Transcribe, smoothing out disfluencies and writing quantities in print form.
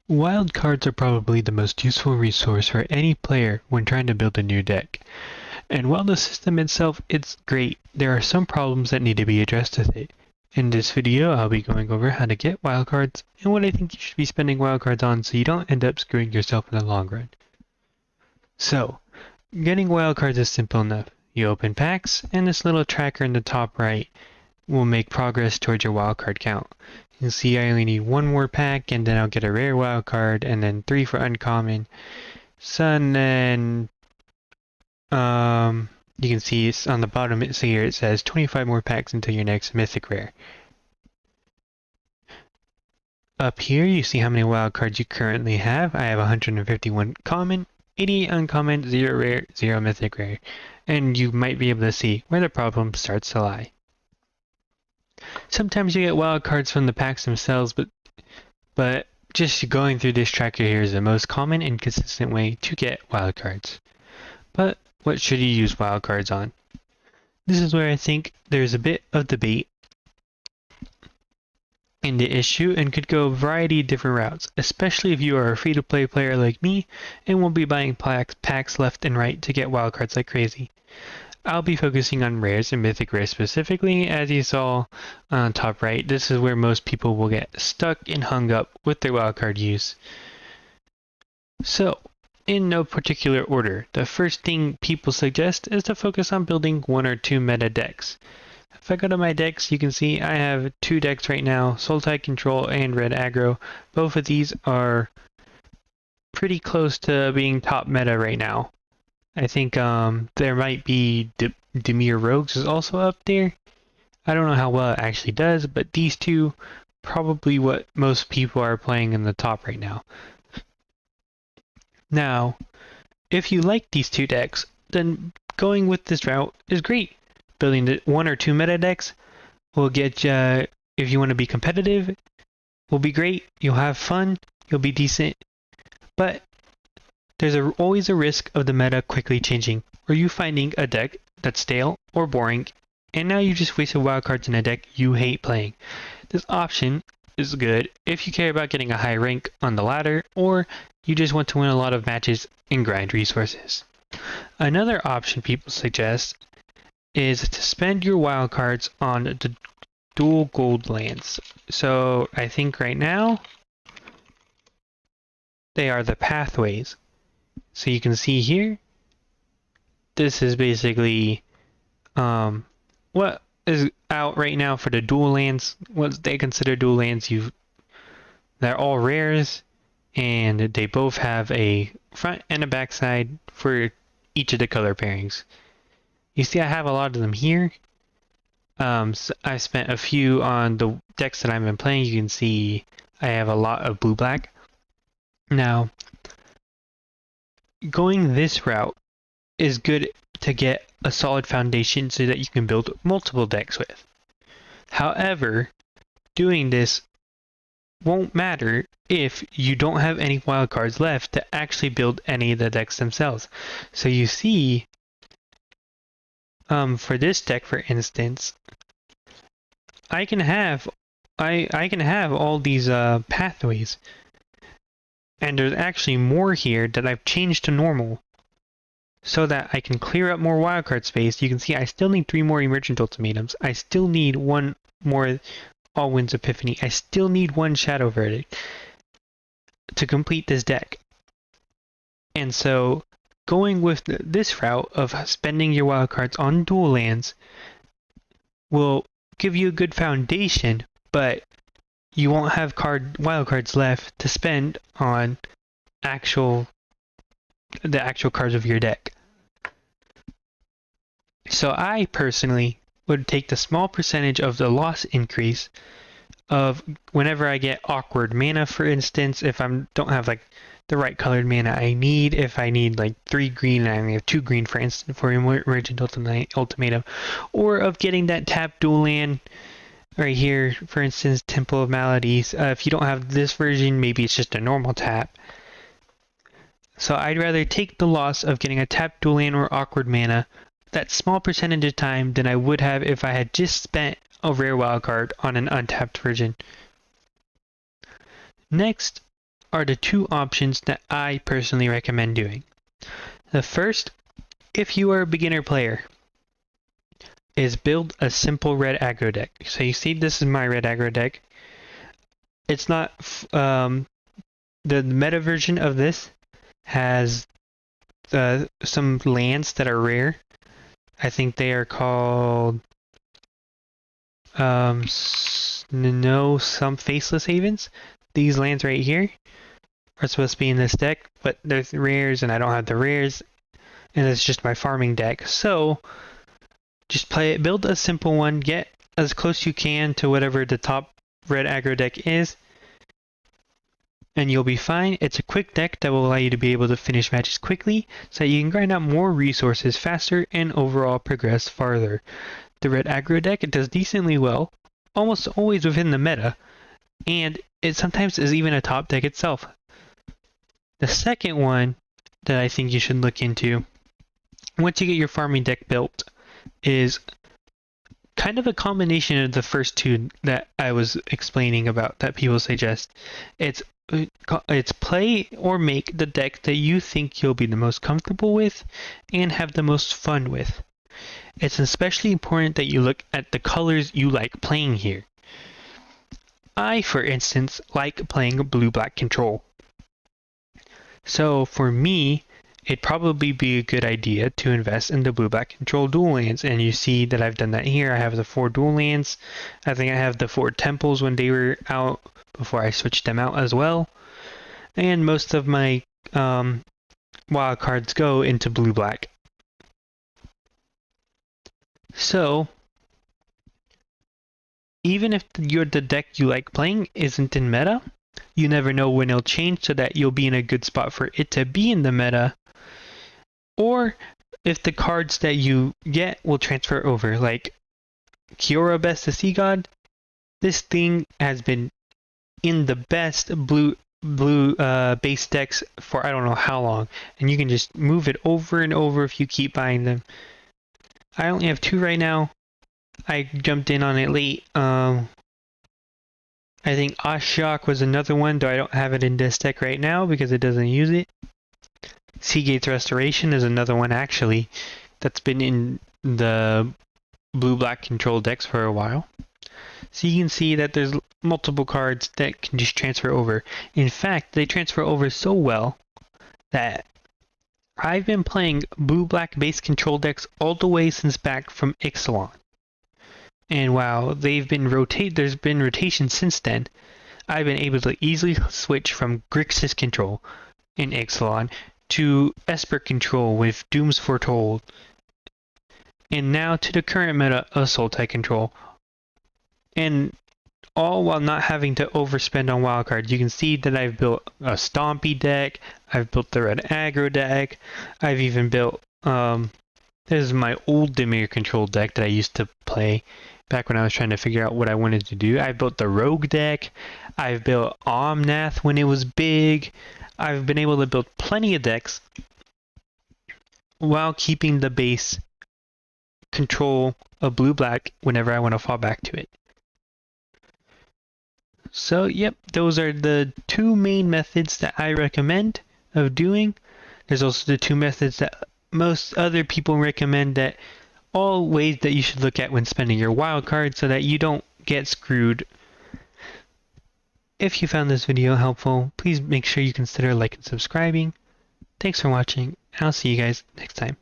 Wildcards are probably the most useful resource for any player when trying to build a new deck. And while the system itself is great, there are some problems that need to be addressed with it. In this video, I'll be going over how to get wildcards and what I think you should be spending wildcards on so you don't end up screwing yourself in the long run. So, getting wildcards is simple enough. You open packs, and this little tracker in the top right will make progress towards your wildcard count. You'll see I only need one more pack, and then I'll get a rare wildcard, and then 3 for uncommon. So, and then you can see it's on the bottom here it says 25 more packs until your next mythic rare. Up here you see how many wildcards you currently have. I have 151 common, 88 uncommon, 0 rare, 0 mythic rare. And you might be able to see where the problem starts to lie. Sometimes you get wildcards from the packs themselves, but just going through this tracker here is the most common and consistent way to get wildcards. But what should you use wildcards on? This is where I think there's a bit of debate in the issue and could go a variety of different routes, especially if you are a free-to-play player like me and will be buying packs left and right to get wildcards like crazy. I'll be focusing on rares and mythic rares specifically. As you saw on top right, this is where most people will get stuck and hung up with their wildcard use. So, in no particular order, the first thing people suggest is to focus on building 1 or 2 meta decks. If I go to my decks, you can see I have 2 decks right now, Sultai Control and Red Aggro. Both of these are pretty close to being top meta right now. I think there might be Dimir Rogues is also up there. I don't know how well it actually does, but these two probably what most people are playing in the top right now. Now, if you like these 2 decks, then going with this route is great. Building the 1 or 2 meta decks will get you, if you want to be competitive, will be great. You'll have fun, you'll be decent, but there's always a risk of the meta quickly changing, or you finding a deck that's stale or boring, and now you just wasted wildcards in a deck you hate playing. This option is good if you care about getting a high rank on the ladder, or you just want to win a lot of matches and grind resources. Another option people suggest is to spend your wildcards on the dual gold lands. So I think right now they are the pathways. So you can see here, this is basically what is out right now for the dual lands. What they consider dual lands, they're all rares, and they both have a front and a back side for each of the color pairings. You see I have a lot of them here. So I spent a few on the decks that I've been playing. You can see I have a lot of blue-black. Now, going this route is good to get a solid foundation so that you can build multiple decks with. However, doing this won't matter if you don't have any wildcards left to actually build any of the decks themselves. So you see, for this deck, for instance, I can have all these pathways. And there's actually more here that I've changed to normal so that I can clear up more wildcard space. You can see I still need 3 more Emergent Ultimatums. I still need 1 more All Winds Epiphany. I still need 1 Shadow Verdict to complete this deck. And so going with this route of spending your wildcards on dual lands will give you a good foundation, but you won't have wildcards left to spend on the actual cards of your deck. So I personally would take the small percentage of the loss increase of whenever I get awkward mana, for instance, if I don't have like the right colored mana I need, if I need like 3 green and I only have 2 green, for instance, for Emergent Ultimatum, or of getting that tap dual land right here, for instance, Temple of Maladies. If you don't have this version, maybe it's just a normal tap. So I'd rather take the loss of getting a tap dual land or awkward mana that small percentage of time than I would have if I had just spent a rare wildcard on an untapped version. Next, are the two options that I personally recommend doing. The first, if you are a beginner player, is build a simple red aggro deck. So you see this is my red aggro deck. It's not, the meta version of this has some lands that are rare. I think they are called some Faceless Havens. These lands right here are supposed to be in this deck, but there's rares and I don't have the rares, and it's just my farming deck. So just play it, build a simple one, get as close you can to whatever the top red aggro deck is, and you'll be fine. It's a quick deck that will allow you to be able to finish matches quickly so that you can grind out more resources faster and overall progress farther. The red aggro deck, it does decently well, almost always within the meta, and it sometimes is even a top deck itself. The second one that I think you should look into, once you get your farming deck built, is kind of a combination of the first two that I was explaining about that people suggest. It's play or make the deck that you think you'll be the most comfortable with and have the most fun with. It's especially important that you look at the colors you like playing here. I, for instance, like playing blue-black control. So for me, it'd probably be a good idea to invest in the blue-black control dual lands, and you see that I've done that here. I have the 4 dual lands. I think I have the 4 temples when they were out before I switched them out as well. And most of my wild cards go into blue-black. So even if the deck you like playing isn't in meta, you never know when it'll change so that you'll be in a good spot for it to be in the meta. Or if the cards that you get will transfer over, like Kiora Best of Sea God, this thing has been in the best blue base decks for I don't know how long, and you can just move it over and over if you keep buying them. I only have 2 right now. I jumped in on it late. I think Ashiok was another one, though I don't have it in this deck right now because it doesn't use it. Seagate's Restoration is another one actually that's been in the blue-black control decks for a while. So you can see that there's multiple cards that can just transfer over. In fact, they transfer over so well that I've been playing blue-black base control decks all the way since back from Ixalan. And while there's been rotation since then, I've been able to easily switch from Grixis control in Ixalan to Esper control with Doom's Foretold, and now to the current meta of Sultai control. And all while not having to overspend on wildcards. You can see that I've built a Stompy deck, I've built the red aggro deck, I've even built, this is my old Dimir control deck that I used to play back when I was trying to figure out what I wanted to do. I built the Rogue deck, I've built Omnath when it was big. I've been able to build plenty of decks while keeping the base control of blue-black whenever I want to fall back to it. So yep, those are the 2 main methods that I recommend of doing. There's also the 2 methods that most other people recommend, that all ways that you should look at when spending your wild card so that you don't get screwed. If you found this video helpful, please make sure you consider liking and subscribing. Thanks for watching, and I'll see you guys next time.